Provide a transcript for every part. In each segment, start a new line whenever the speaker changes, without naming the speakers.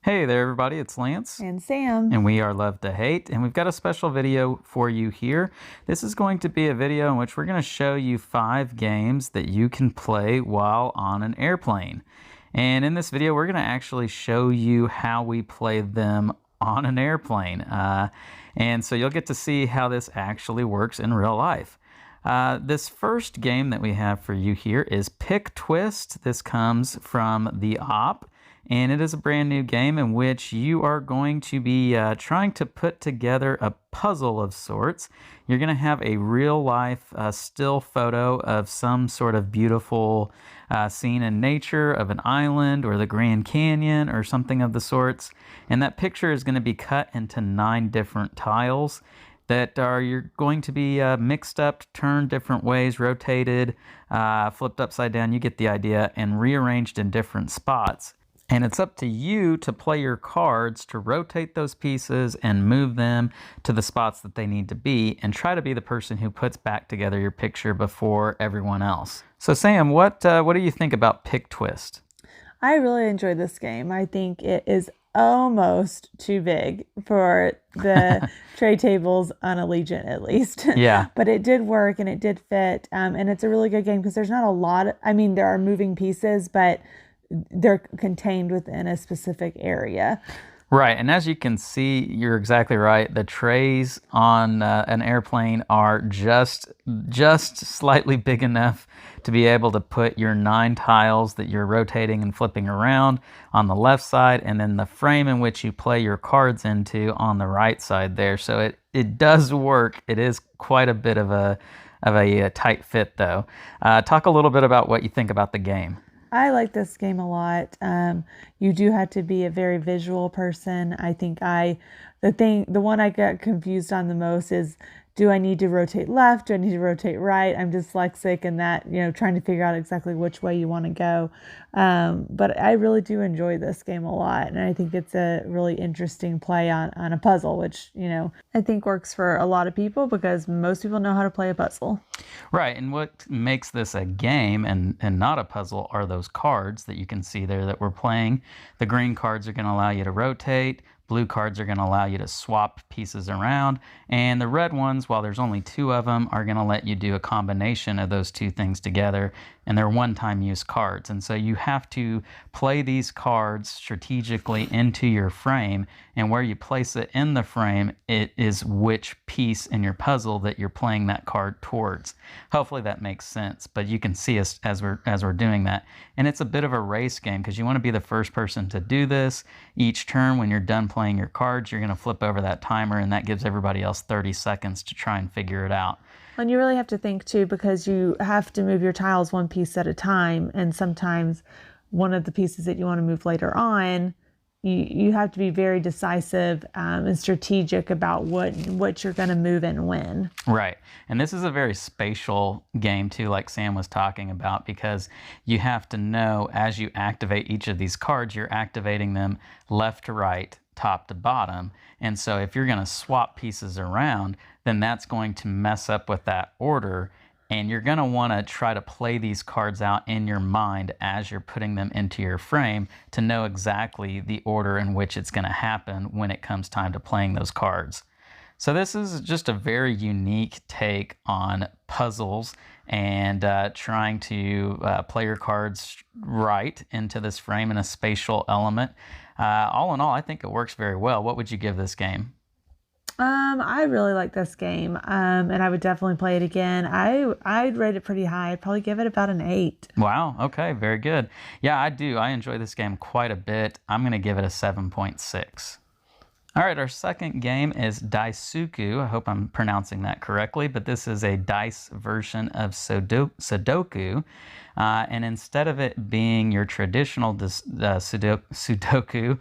Hey there, everybody. It's Lance.
And Sam.
And we are Love to Hate. And we've got a special video for you here. This is going to be a video in which we're going to show you 5 games that you can play while on an airplane. And in this video, we're going to actually show you how we play them on an airplane. And so you'll get to see how this actually works in real life. This first game that we have for you here is Pictwist. This comes from the Op. And it is a brand new game in which you are going to be trying to put together a puzzle of sorts. You're going to have a real life still photo of some sort of beautiful scene in nature of an island or the Grand Canyon or something of the sorts. And that picture is going to be cut into 9 different tiles that you're going to be mixed up, turned different ways, rotated, flipped upside down, you get the idea, and rearranged in different spots. And it's up to you to play your cards to rotate those pieces and move them to the spots that they need to be, and try to be the person who puts back together your picture before everyone else. So Sam, what do you think about Pictwist?
I really enjoyed this game. I think it is almost too big for the tray tables on Allegiant, at least.
Yeah.
But it did work and it did fit. And it's a really good game because there's not a lot. There are moving pieces, but they're contained within a specific area.
Right, and as you can see, you're exactly right. The trays on an airplane are just slightly big enough to be able to put your 9 tiles that you're rotating and flipping around on the left side, and then the frame in which you play your cards into on the right side there. So it does work. It is quite a bit of a tight fit, though. Talk a little bit about what you think about the game.
I like this game a lot. You do have to be a very visual person. I think the one I got confused on the most is, do I need to rotate left? Do I need to rotate right? I'm dyslexic and that, trying to figure out exactly which way you want to go. But I really do enjoy this game a lot. And I think it's a really interesting play on a puzzle, which, I think works for a lot of people because most people know how to play a puzzle.
Right, and what makes this a game and not a puzzle are those cards that you can see there that we're playing. The green cards are going to allow you to rotate. Blue cards are going to allow you to swap pieces around, and the red ones, while there's only 2 of them, are going to let you do a combination of those 2 things together, and they're one-time use cards. And so you have to play these cards strategically into your frame, and where you place it in the frame, it is which piece in your puzzle that you're playing that card towards. Hopefully that makes sense, but you can see us as we're doing that. And it's a bit of a race game because you want to be the first person to do this. Each turn when you're done playing your cards, you're going to flip over that timer, and that gives everybody else 30 seconds to try and figure it out.
And you really have to think too, because you have to move your tiles one piece at a time, and sometimes one of the pieces that you want to move later on, you have to be very decisive and strategic about what you're going to move and when.
Right. And this is a very spatial game too, like Sam was talking about, because you have to know as you activate each of these cards, you're activating them left to right, top to bottom. And so if you're going to swap pieces around, then that's going to mess up with that order. And you're going to want to try to play these cards out in your mind as you're putting them into your frame to know exactly the order in which it's going to happen when it comes time to playing those cards. So this is just a very unique take on puzzles and trying to play your cards right into this frame in a spatial element. All in all, I think it works very well. What would you give this game?
I really like this game, and I would definitely play it again. I'd rate it pretty high. I'd probably give it about an 8.
Wow, okay, very good. Yeah, I do. I enjoy this game quite a bit. I'm going to give it a 7.6. All right, our second game is Disuko. I hope I'm pronouncing that correctly, but this is a dice version of Sudoku. And instead of it being your traditional Sudoku,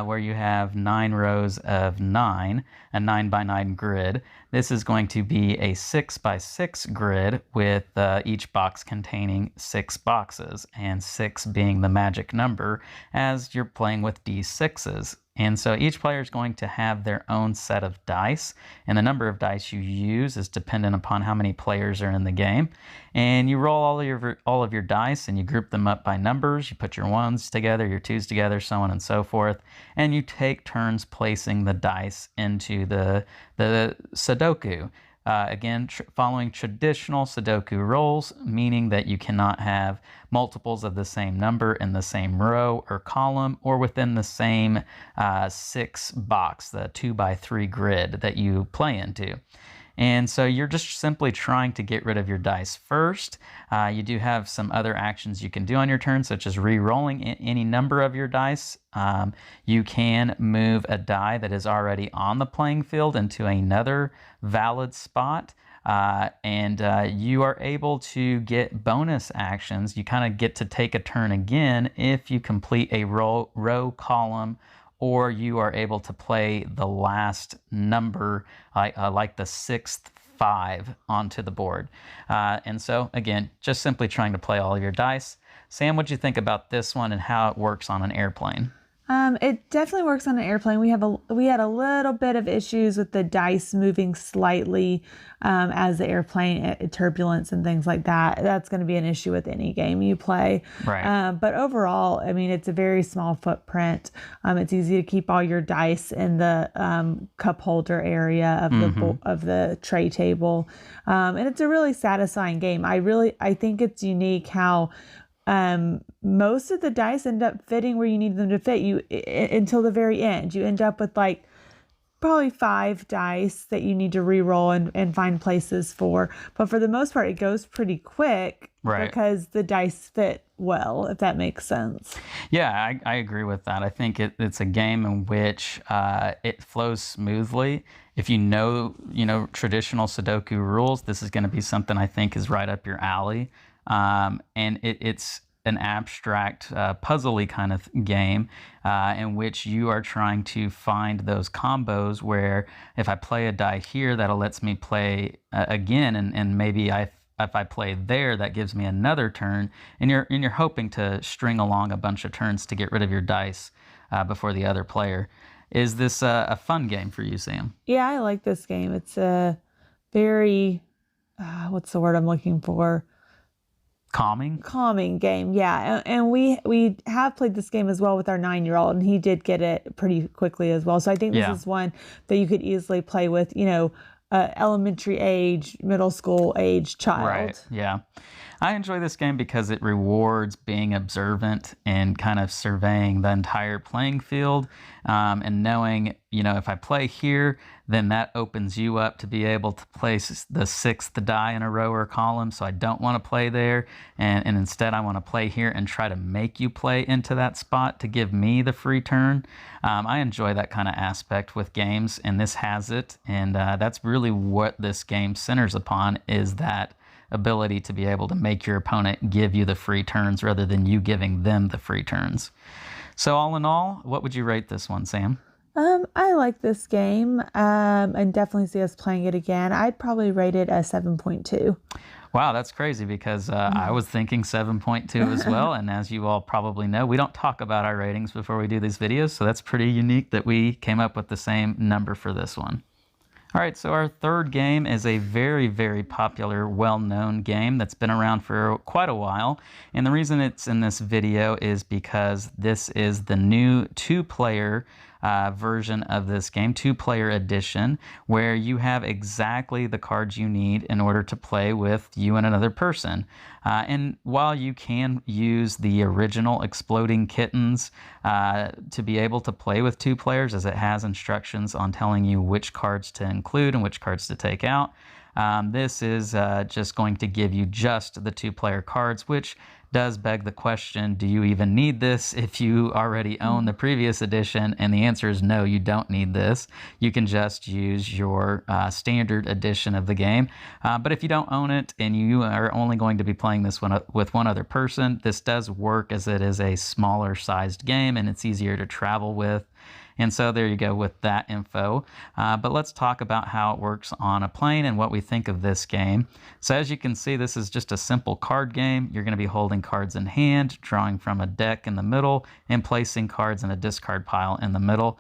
where you have 9 rows of 9, a 9x9 grid, this is going to be a 6x6 grid with each box containing 6 boxes, and 6 being the magic number as you're playing with D6s. And so each player is going to have their own set of dice, and the number of dice you use is dependent upon how many players are in the game. And you roll all of your dice, and you group them up by numbers. You put your ones together, your twos together, so on and so forth. And you take turns placing the dice into the Sudoku. Again, following traditional Sudoku rules, meaning that you cannot have multiples of the same number in the same row or column or within the same 6 box, the 2x3 grid that you play into. And so you're just simply trying to get rid of your dice first. You do have some other actions you can do on your turn, such as re-rolling any number of your dice. You can move a die that is already on the playing field into another valid spot. And you are able to get bonus actions. You kind of get to take a turn again if you complete a row column, or you are able to play the last number, like the 6th 5 onto the board. And so, again, just simply trying to play all of your dice. Sam, what do you think about this one and how it works on an airplane?
It definitely works on an airplane. We had a little bit of issues with the dice moving slightly as the airplane turbulence and things like that. That's going to be an issue with any game you play.
Right.
But overall, I mean, it's a very small footprint. It's easy to keep all your dice in the cup holder area of the tray table, and it's a really satisfying game. I think it's unique how most of the dice end up fitting where you need them to fit until the very end. You end up with like probably 5 dice that you need to re-roll and find places for. But for the most part, it goes pretty quick,
right,
because the dice fit well, if that makes sense.
Yeah, I agree with that. I think it's a game in which it flows smoothly. If you know traditional Sudoku rules, this is going to be something I think is right up your alley. And it's an abstract, puzzly kind of game in which you are trying to find those combos where if I play a die here, that'll lets me play again, and maybe if I play there, that gives me another turn, and you're hoping to string along a bunch of turns to get rid of your dice before the other player. Is this a fun game for you, Sam?
Yeah, I like this game. It's a very, what's the word I'm looking for? Calming game, yeah. And we have played this game as well with our 9-year-old, and he did get it pretty quickly as well. So I think this is one that you could easily play with, elementary age, middle school age child.
Right, yeah. I enjoy this game because it rewards being observant and kind of surveying the entire playing field, and knowing, if I play here, then that opens you up to be able to place the 6th die in a row or column. So I don't want to play there, and instead I want to play here and try to make you play into that spot to give me the free turn. I enjoy that kind of aspect with games, and this has it, and that's really what this game centers upon, is that ability to be able to make your opponent give you the free turns rather than you giving them the free turns. So all in all, what would you rate this one, Sam?
I like this game, and definitely see us playing it again. I'd probably rate it a 7.2.
Wow, that's crazy, because I was thinking 7.2 as well. And as you all probably know, we don't talk about our ratings before we do these videos. So that's pretty unique that we came up with the same number for this one. All right, so our third game is a very, very popular, well-known game that's been around for quite a while. And the reason it's in this video is because this is the new 2-player version of this game, 2-player edition, where you have exactly the cards you need in order to play with you and another person. And while you can use the original Exploding Kittens to be able to play with 2 players, as it has instructions on telling you which cards to include and which cards to take out, this is just going to give you just the 2-player cards, which does beg the question, do you even need this if you already own the previous edition? And the answer is no, you don't need this. You can just use your standard edition of the game. But if you don't own it and you are only going to be playing this one with one other person, this does work, as it is a smaller sized game and it's easier to travel with. And so there you go with that info. But let's talk about how it works on a plane and what we think of this game. So as you can see, this is just a simple card game. You're going to be holding cards in hand, drawing from a deck in the middle, and placing cards in a discard pile in the middle.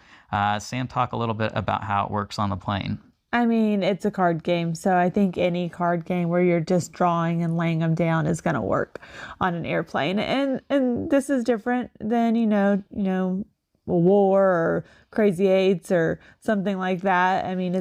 Sam, talk a little bit about how it works on the plane.
I mean, it's a card game, so I think any card game where you're just drawing and laying them down is going to work on an airplane. And this is different than, war or Crazy Eights or something like that. I mean,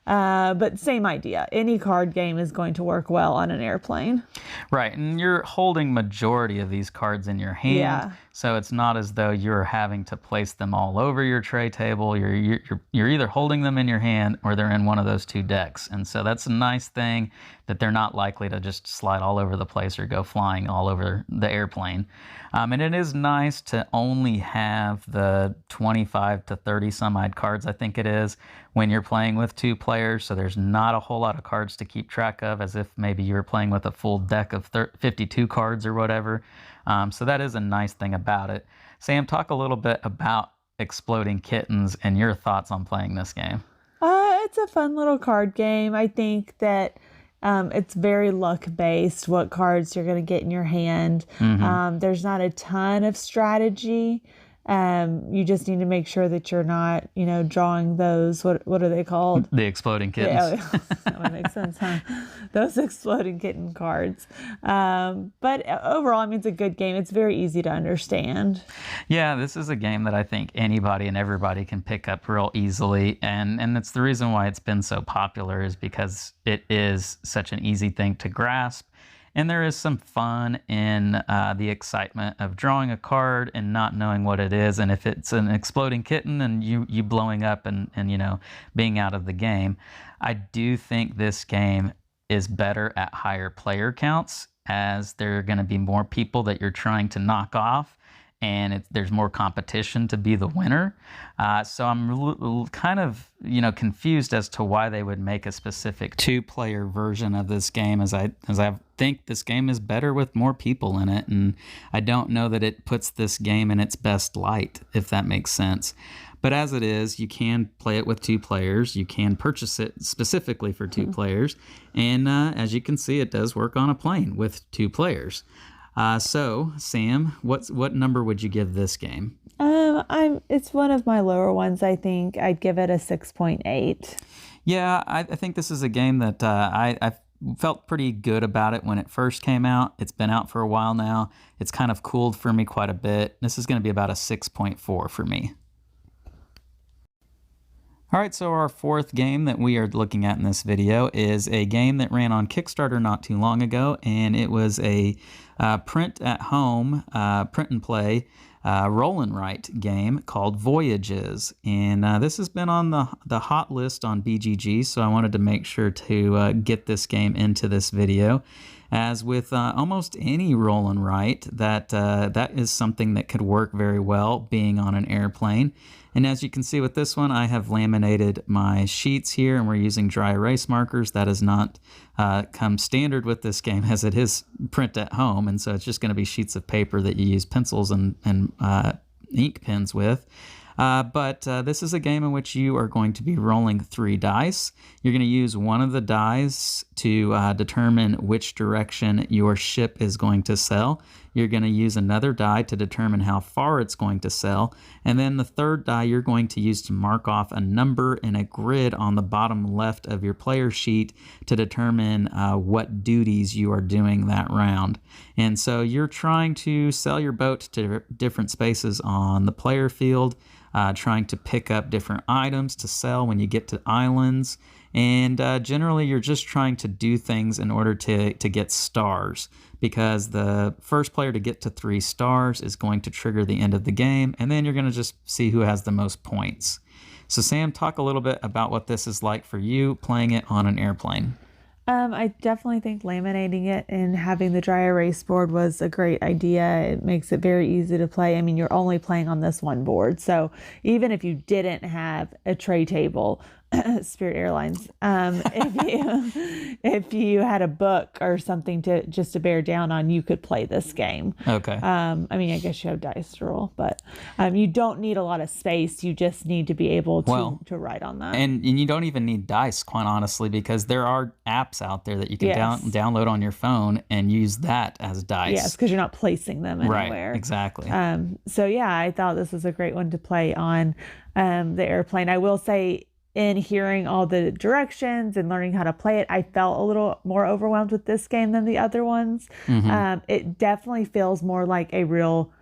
but same idea. Any card game is going to work well on an airplane.
Right, and you're holding majority of these cards in your hand, so it's not as though you're having to place them all over your tray table. You're either holding them in your hand or they're in one of those two decks, and so that's a nice thing that they're not likely to just slide all over the place or go flying all over the airplane. And it is nice to only have the 25 to 30 some odd cards, I think it is, when you're playing with two players, so there's not a whole lot of cards to keep track of, as if maybe you were playing with a full deck of 52 cards or whatever. So that is a nice thing about it. Sam, talk a little bit about Exploding Kittens and your thoughts on playing this game.
It's a fun little card game. I think that it's very luck based, what cards you're going to get in your hand. There's not a ton of strategy. You just need to make sure that you're not, drawing those, what are they called?
The Exploding Kittens.
Yeah, that would make sense, huh? Those Exploding Kitten cards. But overall, I mean, it's a good game. It's very easy to understand.
Yeah, this is a game that I think anybody and everybody can pick up real easily. And it's the reason why it's been so popular, is because it is such an easy thing to grasp. And there is some fun in the excitement of drawing a card and not knowing what it is. And if it's an exploding kitten and you blowing up and being out of the game, I do think this game is better at higher player counts, as there are going to be more people that you're trying to knock off, and there's more competition to be the winner. So I'm kind of, confused as to why they would make a specific two-player version of this game, as I think this game is better with more people in it, and I don't know that it puts this game in its best light, if that makes sense. But as it is, you can play it with two players. You can purchase it specifically for two players, and as you can see, it does work on a plane with two players. So, Sam, what number would you give this game?
It's one of my lower ones. I think I'd give it a 6.8.
Yeah, I think this is a game that I felt pretty good about it when it first came out. It's been out for a while now. It's kind of cooled for me quite a bit. This is going to be about a 6.4 for me. All right, so our fourth game that we are looking at in this video is a game that ran on Kickstarter not too long ago, and it was a print at home, print and play roll and write game called Voyages. And this has been on the hot list on BGG, so I wanted to make sure to get this game into this video. As with almost any roll and write, that is something that could work very well being on an airplane. And as you can see with this one, I have laminated my sheets here, and we're using dry erase markers. That has not come standard with this game, as it is print at home, and so it's just going to be sheets of paper that you use pencils and ink pens with. But this is a game in which you are going to be rolling 3 dice. You're going to use one of the dice to determine which direction your ship is going to sail. You're going to use another die to determine how far it's going to sail. And then the third die you're going to use to mark off a number in a grid on the bottom left of your player sheet to determine what duties you are doing that round. And so you're trying to sail your boat to different spaces on the player field, trying to pick up different items to sell when you get to islands. And generally, you're just trying to do things in order to get stars, because the first player to get to 3 stars is going to trigger the end of the game, and then you're going to just see who has the most points. So Sam, talk a little bit about what this is like for you playing it on an airplane.
I definitely think laminating it and having the dry erase board was a great idea. It makes it very easy to play. I mean, you're only playing on this one board. So even if you didn't have a tray table Spirit Airlines. If you had a book or something to bear down on, you could play this game.
Okay.
I mean, I guess you have dice to roll, but you don't need a lot of space. You just need to be able to write on that.
And you don't even need dice, quite honestly, because there are apps out there that you can download on your phone and use that as dice.
Yes, because you're not placing them anywhere.
Right, exactly.
So yeah, I thought this was a great one to play on the airplane. I will say, in hearing all the directions and learning how to play it, I felt a little more overwhelmed with this game than the other ones. It definitely feels more like a real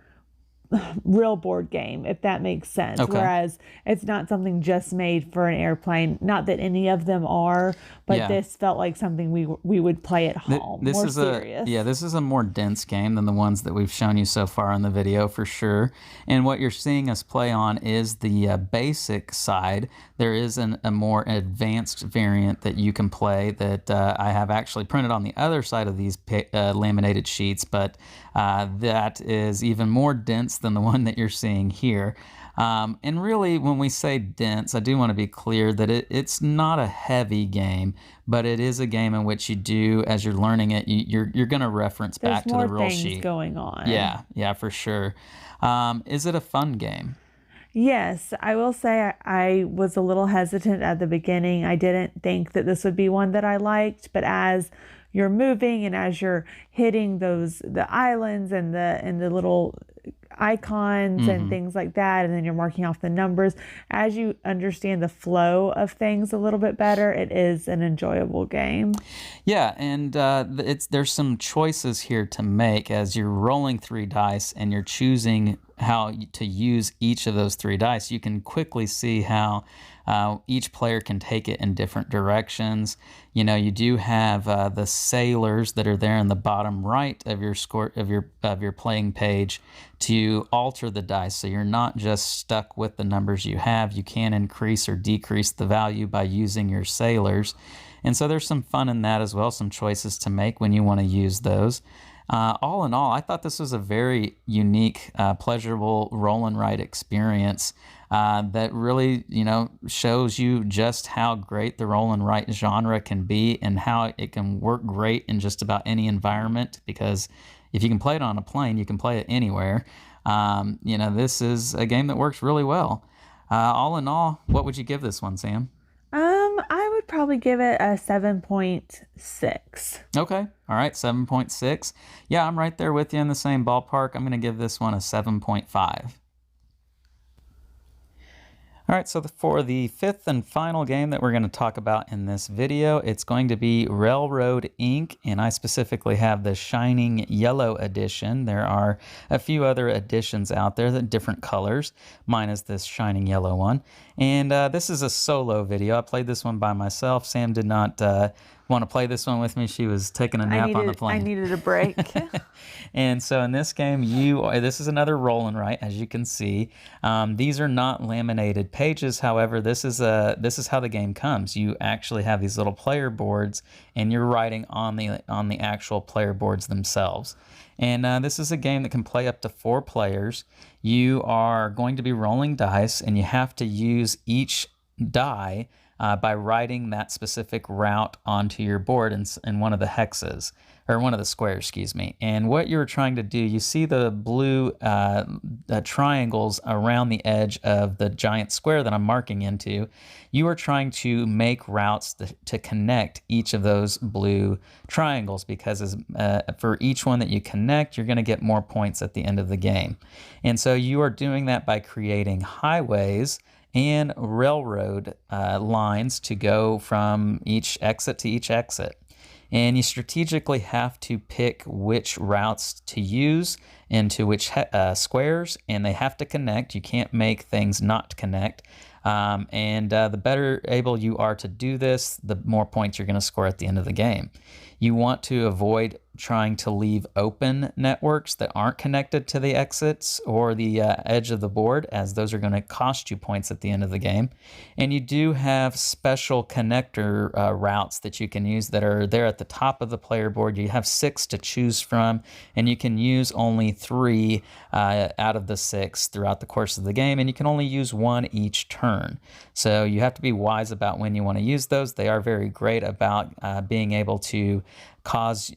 board game, if that makes sense.
Okay.
Whereas it's not something just made for an airplane. Not that any of them are, but this felt like something we would play at home.
This is
serious.
This is a more dense game than the ones that we've shown you so far in the video, for sure. And what you're seeing us play on is the basic side. There is a more advanced variant that you can play that I have actually printed on the other side of these laminated sheets, but that is even more dense than the one that you're seeing here. And really, when we say dense, I do want to be clear that it's not a heavy game, but it is a game in which you do, as you're learning it, you're going to reference back to the rule sheet.
There's more things going on.
Yeah, for sure. Is it a fun game?
Yes, I will say I was a little hesitant at the beginning. I didn't think that this would be one that I liked, but as you're moving and as you're hitting the islands and the little icons and things like that, and then you're marking off the numbers, as you understand the flow of things a little bit better, it is an enjoyable game.
Yeah, and there's some choices here to make as you're rolling 3 dice and you're choosing how to use each of those 3 dice. You can quickly see how each player can take it in different directions. You know, you do have the sailors that are there in the bottom right of your score of your playing page to alter the dice, so you're not just stuck with the numbers you have. You can increase or decrease the value by using your sailors, and so there's some fun in that as well. Some choices to make when you want to use those. All in all, I thought this was a very unique, pleasurable roll and write experience that really, shows you just how great the roll and write genre can be and how it can work great in just about any environment, because if you can play it on a plane, you can play it anywhere. This is a game that works really well. All in all, what would you give this one, Sam?
I would probably give it a 7.6.
Okay. All right. 7.6. Yeah, I'm right there with you in the same ballpark. I'm going to give this one a 7.5. All right, so for the 5th and final game that we're going to talk about in this video, it's going to be Railroad Ink, and I specifically have the Shining Yellow edition. There are a few other editions out there that different colors. Mine is this Shining Yellow one, and this is a solo video. I played this one by myself. Sam did not want to play this one with me. She was taking a nap on the plane.
I needed a break.
And so in this game, this is another roll and write, as you can see. These are not laminated pages. However, this is how the game comes. You actually have these little player boards, and you're writing on the actual player boards themselves. And this is a game that can play up to 4 players. You are going to be rolling dice, and you have to use each die by writing that specific route onto your board in one of the hexes, or one of the squares, excuse me. And what you're trying to do, you see the blue triangles around the edge of the giant square that I'm marking into. You are trying to make routes to connect each of those blue triangles, because for each one that you connect, you're going to get more points at the end of the game. And so you are doing that by creating highways and railroad lines to go from each exit to each exit. And you strategically have to pick which routes to use into which squares, and they have to connect. You can't make things not connect. The better able you are to do this, the more points you're going to score at the end of the game. You want to avoid trying to leave open networks that aren't connected to the exits or the edge of the board, as those are going to cost you points at the end of the game. And you do have special connector routes that you can use that are there at the top of the player board. You have 6 to choose from, and you can use only 3 out of the 6 throughout the course of the game, and you can only use 1 each turn. turn. So you have to be wise about when you want to use those. They are very great about being able to cause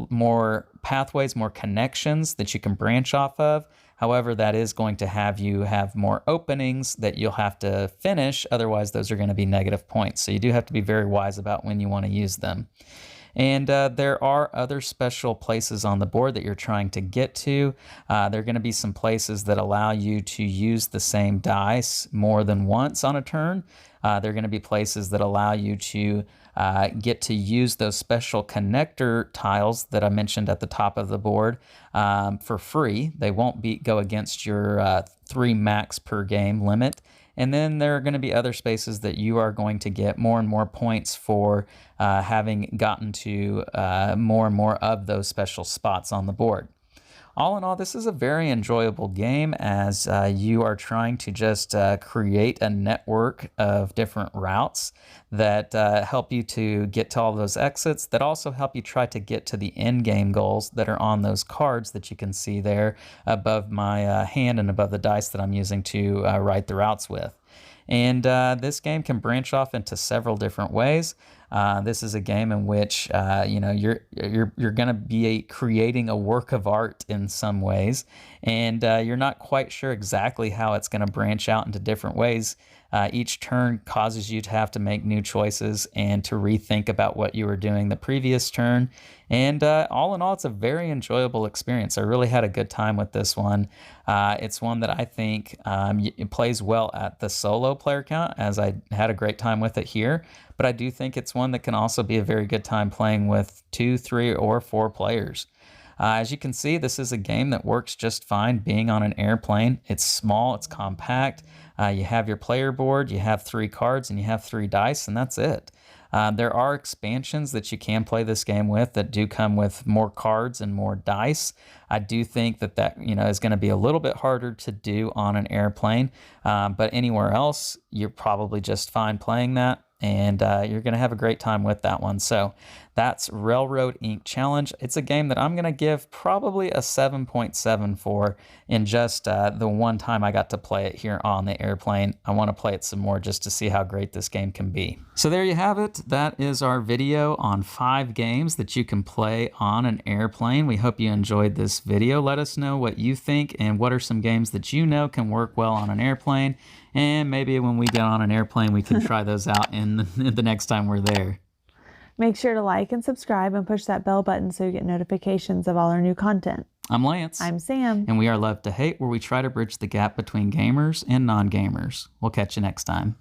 more pathways, more connections that you can branch off of. However, that is going to have you have more openings that you'll have to finish. Otherwise, those are going to be negative points. So you do have to be very wise about when you want to use them. And there are other special places on the board that you're trying to get to. There are going to be some places that allow you to use the same dice more than once on a turn. There are going to be places that allow you to get to use those special connector tiles that I mentioned at the top of the board for free. They won't go against your 3 max per game limit. And then there are going to be other spaces that you are going to get more and more points for having gotten to more and more of those special spots on the board. All in all, this is a very enjoyable game as you are trying to just create a network of different routes that help you to get to all those exits, that also help you try to get to the end game goals that are on those cards that you can see there above my hand and above the dice that I'm using to write the routes with. And this game can branch off into several different ways. This is a game in which you're going to be creating a work of art in some ways, and you're not quite sure exactly how it's going to branch out into different ways. Each turn causes you to have to make new choices and to rethink about what you were doing the previous turn. And all in all, it's a very enjoyable experience. I really had a good time with this one. It's one that I think it plays well at the solo player count, as I had a great time with it here. But I do think it's one that can also be a very good time playing with 2, 3, or 4 players. As you can see, this is a game that works just fine being on an airplane. It's small, it's compact. You have your player board, you have 3 cards, and you have 3 dice, and that's it. There are expansions that you can play this game with that do come with more cards and more dice. I do think that is going to be a little bit harder to do on an airplane, but anywhere else, you're probably just fine playing that. And you're going to have a great time with that one. So that's Railroad Ink Challenge. It's a game that I'm going to give probably a 7.7 for in just the one time I got to play it here on the airplane. I want to play it some more just to see how great this game can be. So there you have it. That is our video on 5 games that you can play on an airplane. We hope you enjoyed this video. Let us know what you think and what are some games that you know can work well on an airplane. And maybe when we get on an airplane, we can try those out in the next time we're there.
Make sure to like and subscribe and push that bell button so you get notifications of all our new content.
I'm Lance.
I'm Sam.
And we are Love to Hate, where we try to bridge the gap between gamers and non-gamers. We'll catch you next time.